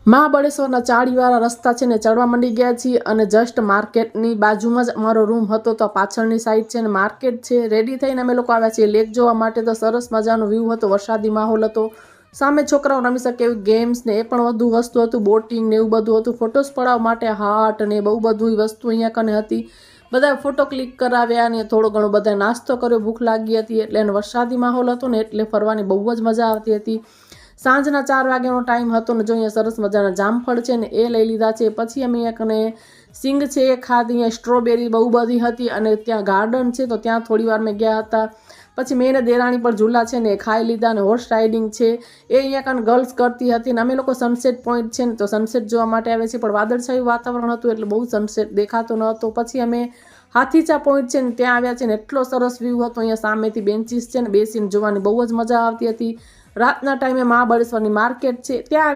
મહાબળેશ્વરના ચાળીવાળા રસ્તા છે ને ચડવા માંડી ગયા છીએ અને જસ્ટ માર્કેટની બાજુમાં જ અમારો રૂમ હતો તો પાછળની સાઈડ છે ને માર્કેટ છે. રેડી થઈને અમે લોકો આવ્યા છીએ લેક જોવા માટે. તો સરસ મજાનો વ્યૂ હતો, વરસાદી માહોલ હતો, સામે છોકરાઓ રમી શકે એવી ગેમ્સ ને એ પણ વધુ વસ્તુ હતું, બોટિંગ ને એવું બધું હતું. ફોટોસ પડાવવા માટે હાટ ને બહુ બધું વસ્તુ અહીંયા કને હતી. બધા ફોટો ક્લિક કરાવ્યા ને થોડો ઘણો બધા નાસ્તો કર્યો, ભૂખ લાગી હતી એટલે વરસાદી માહોલ હતો ને એટલે ફરવાની બહુ જ મજા આવતી હતી. સાંજના 4 વાગ્યાનો ટાઈમ હતો ને જો અહીંયા સરસ મજાના જામફળ છે ને એ લઈ લીધા છે. પછી અમે અહીંયા કને સિંગ છે એ ખાધી, અહીંયા સ્ટ્રોબેરી બહુ બધી હતી અને ત્યાં ગાર્ડન છે તો ત્યાં થોડી વાર મેં ગયા હતા. પછી મેં દેરાણી પર ઝૂલા છે ને એ ખાઈ લીધા અને હોર્સ રાઇડિંગ છે એ અહીંયા કાન ગર્લ્સ કરતી હતી. ને અમે લોકો સનસેટ પોઈન્ટ છે ને તો સનસેટ જોવા માટે આવે છે પણ વાદળછાયું વાતાવરણ હતું એટલે બહુ સનસેટ દેખાતો ન હતો. પછી અમે હાથીચા પોઈન્ટ છે ને ત્યાં આવ્યા છે ને એટલો સરસ વ્યૂ હતો. અહીંયા સામેથી બેન્ચીસ છે ને બેસીને જોવાની બહુ જ મજા આવતી હતી. રાતના ટાઈમે મહાબળેશ્વરની માર્કેટ છે ત્યાં